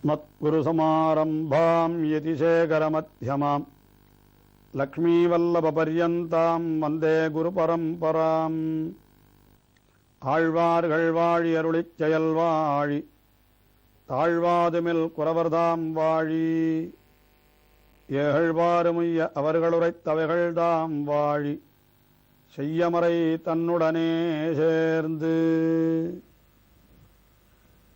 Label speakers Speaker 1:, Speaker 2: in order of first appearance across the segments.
Speaker 1: अस्मत्गुरुसमारम्भां यतिशेखरमध्यमां लक्ष्मीवल्लभपर्यन्तां वन्दे गुरुपरम्पराम् ஆழ்வார்கள் வாழி அருளிச் செயல் வாழி தாழ்வாதுமில் குறவர்தாம் வாழி ஏகழ்வாறுமுய்ய அவர்களுரைத்தவைகள்தாம் வாழி செய்யமறை தன்னுடனே சேர்ந்து.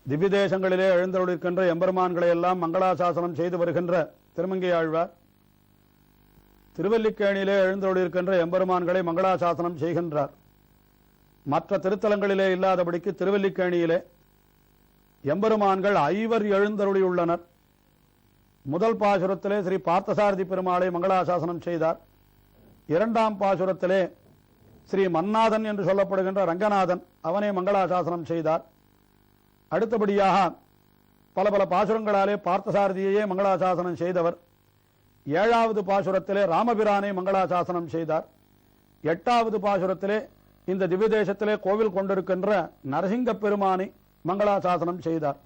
Speaker 1: திவ்யதேசங்களிலே எழுந்தருளிருக்கின்ற எம்பெருமான்களை எல்லாம் மங்களாசாசனம் செய்து வருகின்ற திருமங்கை ஆழ்வார் திருவல்லிக்கேணியிலே எழுந்தருளிருக்கின்ற எம்பெருமான்களை மங்களாசாசனம் செய்கின்றார். மற்ற திருத்தலங்களிலே இல்லாதபடிக்கு திருவல்லிக்கேணியிலே எம்பெருமான்கள் 5 எழுந்தருளியுள்ளனர். முதல் பாசுரத்திலே ஸ்ரீ பார்த்தசாரதி பெருமாளை மங்களாசாசனம் செய்தார். 2ஆம் பாசுரத்திலே ஸ்ரீ மன்னாதன் என்று சொல்லப்படுகின்ற ரங்கநாதன் அவனை மங்களாசாசனம் செய்தார். அடுத்தபடியாக பல பல பாசுரங்களாலே பார்த்தசாரதியையே மங்களாசாசனம் செய்தவர். 7வது பாசுரத்திலே ராமபிரானை மங்களாசாசனம் செய்தார். 8வது பாசுரத்திலே இந்த திவ்யதேசத்திலே கோவில் கொண்டிருக்கின்ற நரசிங்க பெருமானை மங்களாசாசனம் செய்தார்.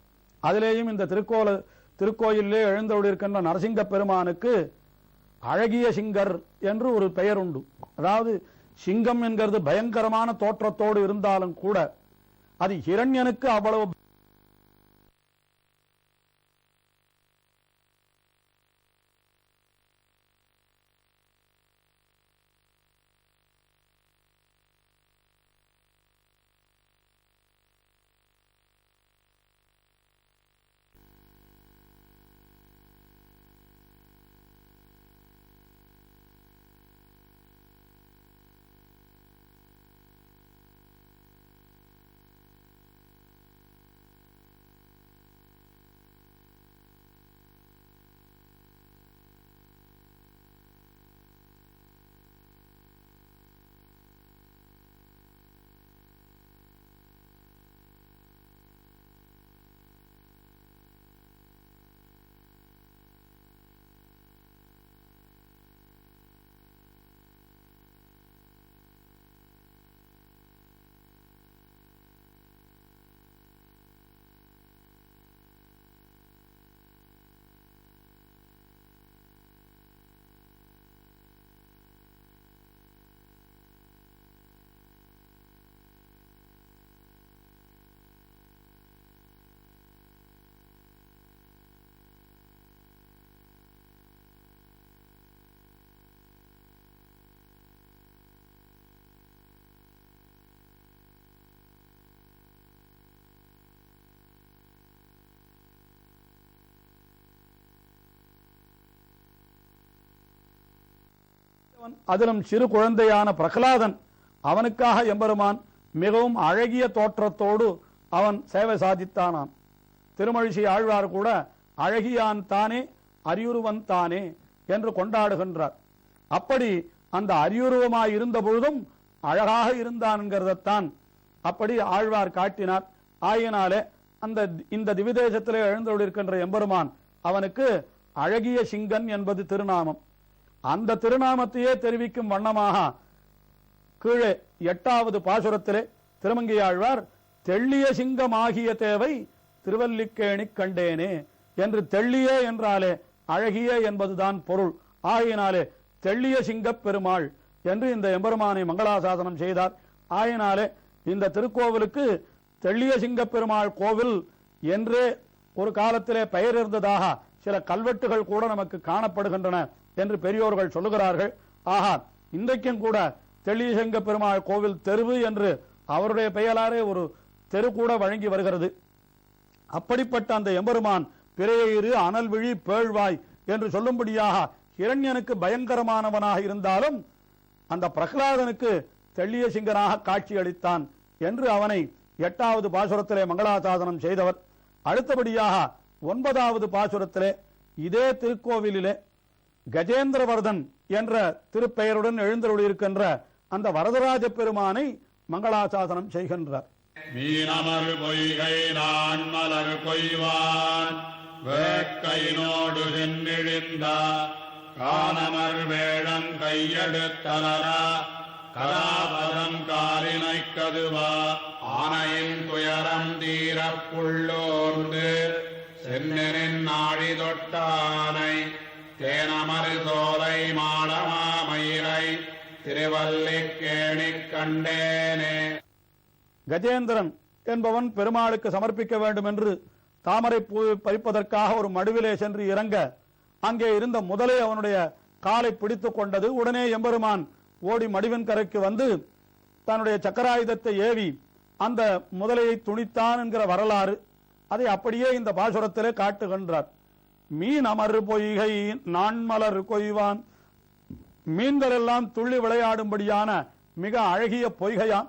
Speaker 1: அதிலேயும் இந்த திருக்கோயிலே எழுந்தருளிருக்கின்ற நரசிங்க பெருமானுக்கு அழகிய சிங்கர் என்று ஒரு பெயர் உண்டு. அதாவது சிங்கம் என்கிறது பயங்கரமான தோற்றத்தோடு இருந்தாலும் கூட அது ஹிரண்யனுக்கு அவ்வளவு அதிலும் சிறு குழந்தையான பிரகலாதன் அவனுக்காக எம்பெருமான் மிகவும் அழகிய தோற்றத்தோடு அவன் சேவை சாதித்தானான். திருமழிசை ஆழ்வார் கூட அழகியான் தானே அரியுருவன் தானே என்று கொண்டாடுகின்றார். அப்படி அந்த அரியுருவமாய் இருந்த பொழுதும் அழகாக இருந்தான் என்கிறதான் அப்படி ஆழ்வார் காட்டினார். ஆயினாலே இந்த திவ்யதேசத்திலே எழுந்தருளிருக்கின்ற எம்பெருமான் அவனுக்கு அழகிய சிங்கன் என்பது திருநாமம். அந்த திருநாமத்தையே தெரிவிக்கும் வண்ணமாக கீழே 8வது பாசுரத்திலே திருமங்கை ஆழ்வார் தெள்ளிய சிங்கமாகிய தேவை திருவல்லிக்கேணி கண்டேனே என்று, தெள்ளிய என்றாலே அழகிய என்பதுதான் பொருள். ஆயினாலே தெள்ளிய சிங்கப் பெருமாள் என்று இந்த எம்பெருமானை மங்களாசாசனம் செய்தார். ஆயினாலே இந்த திருக்கோவிலுக்கு தெள்ளிய சிங்கப் பெருமாள் கோவில் என்றே ஒரு காலத்திலே பெயர் இருந்ததாக சில கல்வெட்டுகள் கூட நமக்கு காணப்படுகின்றன என்று பெரியோர்கள் சொல்லுகிறார்கள். ஆகா, இன்றைக்கும் கூட தெள்ளியசிங்க பெருமாள் கோவில் தெருவு என்று அவருடைய பெயராலே ஒரு தெரு கூட வழங்கி வருகிறது. அப்படிப்பட்ட அந்த எம்பெருமான் பிறையீறு அனல்விழி பேழ்வாய் என்று சொல்லும்படியாக ஹிரண்யனுக்கு பயங்கரமானவனாக இருந்தாலும் அந்த பிரகலாதனுக்கு தெள்ளியசிங்கனாக காட்சி அளித்தான் என்று அவனை 8வது பாசுரத்திலே மங்களாசாசனம் செய்தவர். அடுத்தபடியாக 9வது பாசுரத்திலே இதே திருக்கோவிலிலே கஜேந்திரவர்தன் என்ற திருப்பெயருடன் எழுந்தருளியிருக்கின்ற அந்த வரதராஜ பெருமானை மங்களாசாசனம் செய்கின்றார்.
Speaker 2: மீனமர் பொய்கை நான் மலர் கொய்வான் வேட்கையினோடு சென்றிழிந்த கானமர் வேழம் கையெடுத்தலரா கலாபதம் காலினை கதுவா ஆனையின் துயரம் தீரப்புள்ளோர்ந்து சென்னரின் நாழி தொட்டானை தேனமரு சோலை மாடமாமயிலை திருவல்லிக்கேணி கண்டேனே.
Speaker 1: கஜேந்திரன் என்பவன் பெருமாளுக்கு சமர்ப்பிக்க வேண்டும் என்று தாமரை பூவை பறிப்பதற்காக ஒரு மடுவிலே சென்று இறங்க அங்கே இருந்த முதலே அவனுடைய காலை பிடித்துக் கொண்டது. உடனே எம்பெருமான் ஓடி மடுவின் கரைக்கு வந்து தன்னுடைய சக்கராயுதத்தை ஏவி அந்த முதலையை துணித்தான் என்கிற வரலாறு அதை அப்படியே இந்த பாசுரத்திலே காட்டுகின்றார். மீன் அமர் பொய்கை நான்மலர் கொய்வான், மீன்கள் எல்லாம் துள்ளி விளையாடும்படியான மிக அழகிய பொய்கையான்.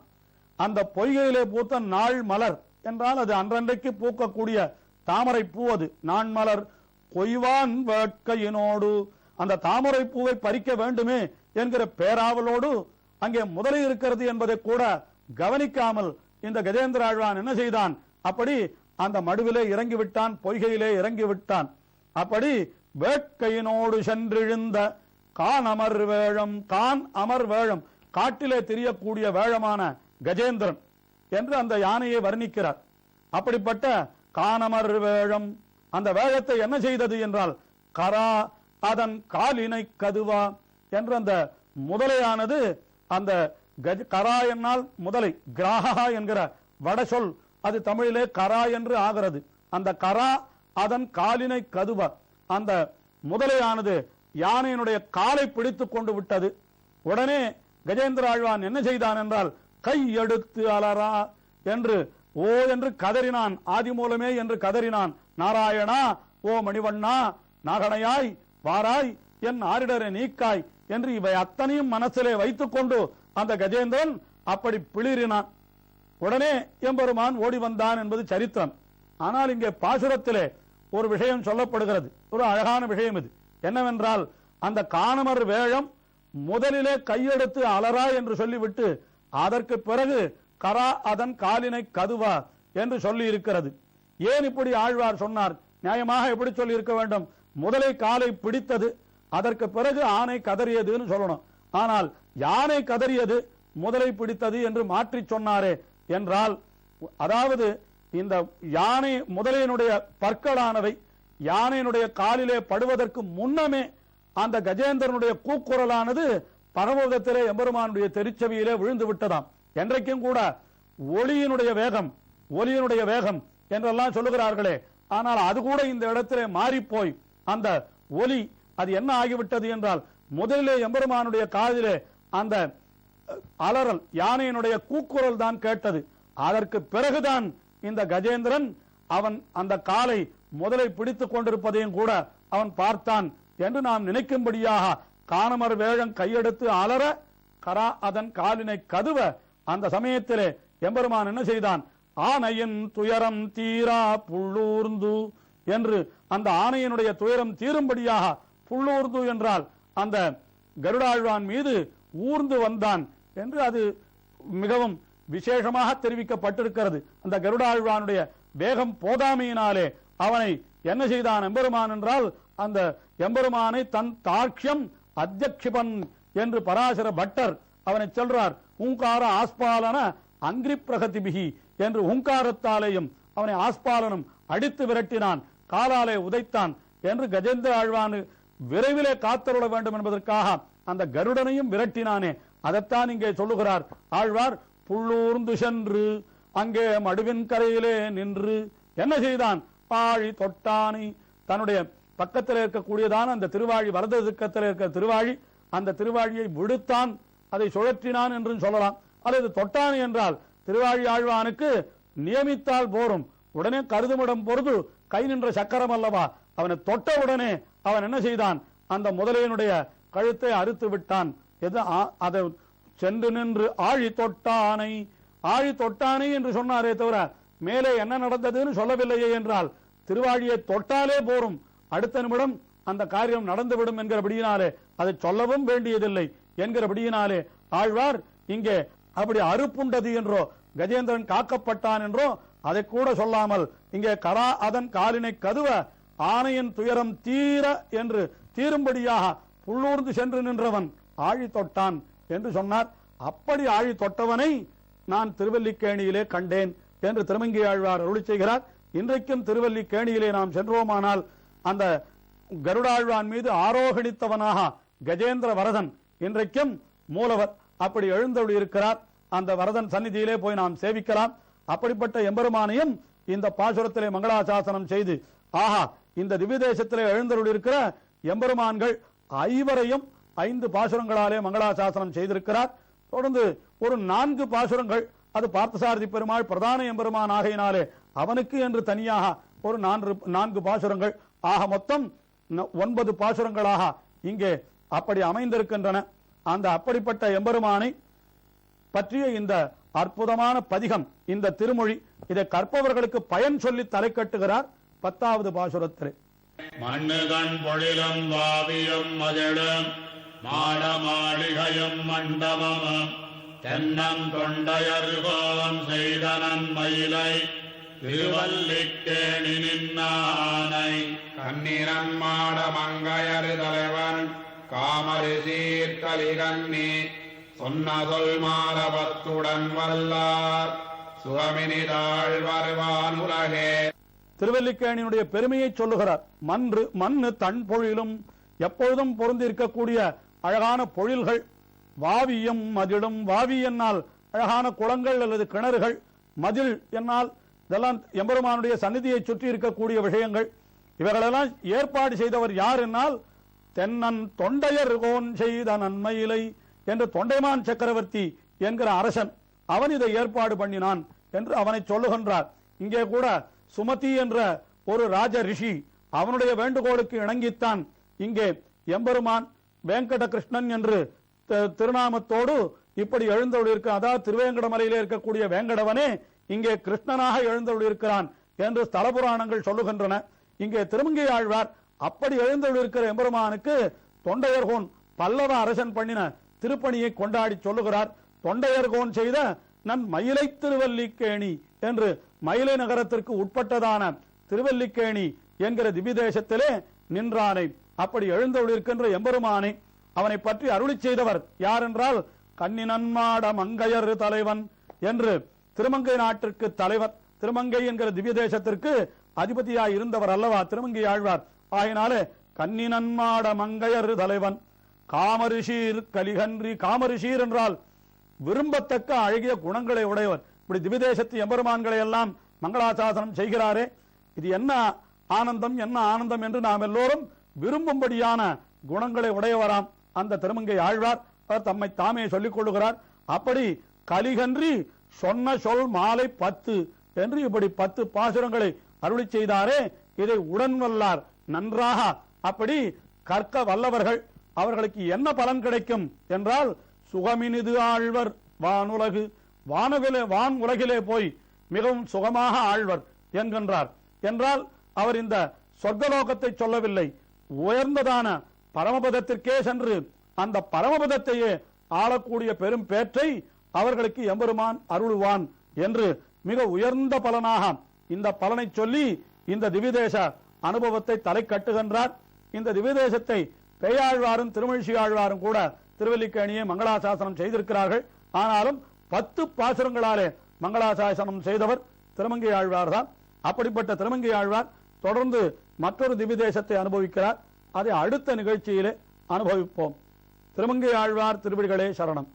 Speaker 1: அந்த பொய்கையிலே பூத்த நாள் மலர் என்றால் அது அன்றன்றைக்கு பூக்கக்கூடிய தாமரை பூ. அது நான்மலர் கொய்வான் வேட்கையினோடு, அந்த தாமரை பூவை பறிக்க வேண்டுமே என்கிற பேராவலோடு அங்கே முதலை இருக்கிறது என்பதை கூட கவனிக்காமல் இந்த கஜேந்திர ஆழ்வான் என்ன செய்தான், அப்படி அந்த மடுவிலே இறங்கிவிட்டான், பொய்கையிலே இறங்கிவிட்டான். அப்படி வேட்கையினோடு சென்றிழுந்த கான் அமர் வேழம், கான் அமர் வேழம் காட்டிலே தெரியக்கூடிய வேழமான கஜேந்திரன் என்று அந்த யானையை வர்ணிக்கிறார். அப்படிப்பட்ட கானமர் வேழம் அந்த வேழத்தை என்ன செய்தது என்றால் கரா அதன் காலினை கதுவா என்று அந்த முதலையானது அந்த கரா என்னால் முதலை, கிராகா என்கிற வடசொல் அது தமிழிலே கரா என்று ஆகிறது. அந்த கரா அதன் காலினை கதுவா, அந்த முதலையானது யானையினுடைய காலை பிடித்துக் கொண்டு விட்டது. உடனே கஜேந்திர ஆழ்வான் என்ன செய்தான் என்றால் கை எடுத்து அலரா என்று ஓ என்று கதறினான். ஆதி மூலமே என்று கதறினான். நாராயணா, ஓ மணிவண்ணா, நாகனையாய் வாராய், என் ஆரிடரை நீக்காய் என்று இவை அத்தனையும் மனசிலே வைத்துக் கொண்டு அந்த கஜேந்திரன் அப்படி பிளிரினான். உடனே எம்பெருமான் ஓடி வந்தான் என்பது சரித்திரம். ஆனால் இங்கே பாசுரத்திலே ஒரு விஷயம் சொல்லப்படுகிறது, ஒரு அழகான விஷயம். இது என்னவென்றால் அந்த கானமர் வேழம் முதலிலே கையெடுத்து அலரா என்று சொல்லிவிட்டு அதற்கு பிறகு கரா அதன் காலினை கதுவா என்று சொல்லி இருக்கிறது. ஏன் இப்படி ஆழ்வார் சொன்னார்? நியாயமாக எப்படி சொல்லி இருக்க வேண்டும்? முதலை காலை பிடித்தது, அதற்கு பிறகு ஆனை கதறியதுன்னு சொல்லணும். ஆனால் யானை கதறியது, முதலை பிடித்தது என்று மாற்றி சொன்னாரே என்றால், அதாவது இந்த யானை முதலையினுடைய பற்களானவை யானையினுடைய காலிலே படுவதற்கு முன்னமே அந்த கஜேந்திரனுடைய கூக்குரலானது பரமோகத்திலே எம்பெருமானுடைய தெரிச்சவியிலே விழுந்து விட்டதாம். என்றைக்கும் கூட ஒளியினுடைய வேகம் என்றெல்லாம் சொல்லுகிறார்களே, ஆனால் அது கூட இந்த இடத்திலே மாறிப்போய் அந்த ஒலி அது என்ன ஆகிவிட்டது என்றால் முதலிலே எம்பெருமானுடைய காதிலே அந்த அலறல் யானையினுடைய கூக்குரல் தான் கேட்டது. அதற்கு பிறகுதான் இந்த கஜேந்திரன் அவன் அந்த காலை முதலை பிடித்துக் கொண்டிருப்பதையும் கூட அவன் பார்த்தான் என்று நாம் நினைக்கும்படியாக கானமர் வேழம் கையெடுத்து அலற கரா அதன் காலினை கதுவ அந்த சமயத்திலே எம்பெருமான் என்ன செய்தான்? ஆனையின் துயரம் தீரா புள்ளூர்ந்து என்று அந்த ஆணையினுடைய துயரம் தீரும்படியாக புள்ளூர்ந்து என்றால் அந்த கருடாழ்வான் மீது ஊர்ந்து வந்தான் என்று அது மிகவும் விசேஷமாக தெரிவிக்கப்பட்டிருக்கிறது. அந்த கருடாழ்வானுடைய வேகம் போதாமையினாலே அவனை என்ன செய்தான் எம்பெருமான் என்றால் அந்த எம்பெருமானை தன் தாட்சியம் அத்தியக்ஷிபன் என்று பராசர பட்டர் அவனை சொல்றார். ஹூங்கார ஆஸ்பாலன அங்கிரி பிரகதிபிகி என்று ஹூங்காரத்தாலேயும் அவனை ஆஸ்பாலனும் அடித்து விரட்டினான், காலாலே உதைத்தான் என்று கஜேந்திர ஆழ்வான் விரைவிலே காத்தருள வேண்டும் என்பதற்காக அந்த கருடனையும் விரட்டினானே, அதைத்தான் இங்கே சொல்லுகிறார் ஆழ்வார். புள்ளூர்ந்து சென்று அங்கே மடுவின் கரையிலே நின்று என்ன செய்தான்? பாழி தொட்டானை, தன்னுடைய பக்கத்தில் இருக்கக்கூடியதான அந்த திருவாழி, வரத திக்கத்தில் இருக்கிற திருவாழி, அந்த திருவாழியை விடுத்தான், அதை சுழற்றினான் என்றும் சொல்லலாம். அல்லது தொட்டானை என்றால் திருவாழி ஆழ்வானுக்கு நியமித்தால் போரும், உடனே கருதுமிடம் பொறுத்து கை நின்ற சக்கரம் அல்லவா, அவனை தொட்ட உடனே அவன் என்ன செய்தான்? அந்த முதலையினுடைய கழுத்தை அறுத்து விட்டான். அதை சென்று நின்று ஆழி தொட்டானை, ஆழி தொட்டானை என்று சொன்னாரே தவிர மேலே என்ன நடந்ததுன்னு சொல்லவில்லையே என்றால் திருவாழியை தொட்டாலே போரும், அடுத்த நிமிடம் அந்த காரியம் நடந்துவிடும் என்கிறபடியினாலே அதை சொல்லவும் வேண்டியதில்லை என்கிறபடியினாலே ஆழ்வார் இங்கே அப்படி அறுப்புண்டது என்றோ கஜேந்திரன் காக்கப்பட்டான் என்றோ அதை கூட சொல்லாமல் இங்கே கரா அதன் காலினை கதுவ ஆணையின் துயரம் தீர என்று தீரும்படியாக புள்ளூர்ந்து சென்று நின்றவன் ஆழி தொட்டான் என்று சொன்னார். அப்படி ஆழி தொட்டவனை நான் திருவல்லிக்கேணியிலே கண்டேன் என்று திருமங்கை ஆழ்வார் அருளி செய்கிறார். இன்றைக்கும் திருவல்லிக்கேணியிலே நாம் சென்றோமானால் அந்த கருடாழ்வான் மீது ஆரோகணித்தவனாக கஜேந்திர வரதன் இன்றைக்கும் மூலவர் அப்படி எழுந்தருளி இருக்கிறார். அந்த வரதன் சந்நிதியிலே போய் நாம் சேவிக்கலாம். அப்படிப்பட்ட எம்பெருமானையும் இந்த பாசுரத்திலே மங்களாசாசனம் செய்து ஆஹா இந்த திவ்ய தேசத்திலே எழுந்தருளி இருக்கிற எம்பெருமான்கள் ஐவரையும் 5 பாசுரங்களாலே மங்களாசாசனம் செய்திருக்கிறார். தொடர்ந்து ஒரு 4 பாசுரங்கள் அது பார்த்தசாரதி பெருமாள் பிரதான எம்பெருமான் ஆகையினாலே அவனுக்கு என்று தனியாக ஒரு 4 பாசுரங்கள் ஆக மொத்தம் 9 பாசுரங்களாக இங்கே அப்படி அமைந்திருக்கின்றன. அந்த அப்படிப்பட்ட எம்பெருமானை பற்றிய இந்த அற்புதமான பதிகம் இந்த திருமொழி இதை கற்பவர்களுக்கு பயன் சொல்லி தலை கட்டுகிறார் 10வது பாசுரத்திலே.
Speaker 2: மண்ணுகண் பொழிலும் வாவியும் மதிடும் மாட மாளிகையும் மண்டபமும் தென்னம் தொண்டையர்கோன் செய்தனன் மயிலை திருவல்லிக்கேணி நின்னானை கண்ணிரன் மாட மங்கையரு தலைவன் காமரு சீர்கலிகன்னி சொன்ன சொல் மாலபத்துடன் வல்லார் சுகமினிதாள் வருவான் உலகே.
Speaker 1: திருவல்லிக்கேணியினுடைய பெருமையை சொல்லுகிறார். மண்ணு தன் பொழிலும் எப்பொழுதும் பொருந்தி இருக்கக்கூடிய அழகான பொழில்கள், வாவியும் மதிலும், வாவி என்னால் அழகான குளங்கள் அல்லது கிணறுகள், மதில் என்னால் இதெல்லாம் எம்பெருமானுடைய சந்நிதியை சுற்றி இருக்கக்கூடிய விஷயங்கள். இவர்களெல்லாம் ஏற்பாடு செய்தவர் யார் என்னால் தென்னன் தொண்டையர்கோன் செய்த நன்மையிலை என்று தொண்டைமான் சக்கரவர்த்தி என்கிற அரசன் அவன் இதை ஏற்பாடு பண்ணினான் என்று அவனை சொல்லுகின்றார். இங்கே கூட சுமதி என்ற ஒரு ராஜ ரிஷி அவனுடைய வேண்டுகோளுக்கு இணங்கித்தான் இங்கே எம்பெருமான் வெங்கட கிருஷ்ணன் என்று திருநாமத்தோடு இப்படி எழுந்தருளி இருக்க, அதாவது திருவேங்கடமலையிலே இருக்கக்கூடிய வேங்கடவனே இங்கே கிருஷ்ணனாக எழுந்தருளி இருக்கிறான் என்று ஸ்தல புராணங்கள் சொல்லுகின்றன. இங்கே திருமங்கை ஆழ்வார் அப்படி எழுந்தருளி இருக்கிற எம்பெருமானுக்கு தொண்டையர்கோன் பல்லவ அரசன் பண்ணின திருப்பணியை கொண்டாடி சொல்லுகிறார். தொண்டையர்கோன் செய்த நன் மயிலை திருவல்லிக்கேணி என்று மயிலை நகரத்திற்கு உட்பட்டதான திருவல்லிக்கேணி என்கிற திவ்யதேசத்திலே நின்றானை அப்படி எழுந்தருளி இருக்கின்ற எம்பெருமானை அவனை பற்றி அருளி செய்தவர் யார் என்றால் கண்ணினன்மாட மங்கையர் தலைவன் என்று திருமங்கை நாட்டிற்கு தலைவர், திருமங்கை என்கிற திவ்ய தேசத்திற்கு அதிபதியாய் இருந்தவர் அல்லவா திருமங்கை ஆழ்வார். ஆகினாலே கண்ணினன்மாட மங்கையர் தலைவன் காமரிஷீர் கலிகன்றி. காமரிஷீர் என்றால் விரும்பத்தக்க அழகிய குணங்களை உடையவர். இப்படி திவ்யதேசத்து எம்பெருமான்களை எல்லாம் மங்களாசாசனம் செய்கிறாரே, இது என்ன ஆனந்தம் என்ன ஆனந்தம் என்று நாம் எல்லோரும் விரும்பும்படியான குணங்களை உடையவராம் அந்த திருமங்கை ஆழ்வார். அவர் தம்மை தாமே சொல்லிக் கொள்ளுகிறார். அப்படி கலிகன்றி சொன்ன சொல் மாலை 10 என்று இப்படி 10 பாசுரங்களை அருளி செய்தாரே, இதை உடன் வல்லார் நன்றாக அப்படி கற்க வல்லவர்கள். அவர்களுக்கு என்ன பலன் கிடைக்கும் என்றால் சுகமினிது ஆழ்வர் வானுலகு, வான் உலகிலே போய் மிகவும் சுகமாக ஆழ்வர் என்கின்றார். என்றால் அவர் இந்த சொர்க்கலோகத்தை சொல்லவில்லை, உயர்ந்ததான பரமபதத்திற்கே சென்று அந்த பரமபதத்தையே ஆளக்கூடிய பெரும் பேற்றை அவர்களுக்கு எம்பெருமான் அருள்வான் என்று மிக உயர்ந்த பலனாக இந்த பலனை சொல்லி இந்த திவ்யதேச அனுபவத்தை தலை கட்டுகின்றார். இந்த திவ்யதேசத்தை பேயாழ்வாரும் திருமழிசை ஆழ்வாரும் கூட திருவல்லிக்கேணியை மங்களாசாசனம் செய்திருக்கிறார்கள். ஆனாலும் 10 பாசுரங்களாலே மங்களாசாசனம் செய்தவர் திருமங்கை ஆழ்வார் தான். அப்படிப்பட்ட திருமங்கை ஆழ்வார் தொடர்ந்து மற்றொரு திவ்யதேசத்தை அனுபவிக்கிறார். அதை அடுத்த நிகழ்ச்சியிலே அனுபவிப்போம். திருமங்கை ஆழ்வார் திருவடிகளே சரணம்.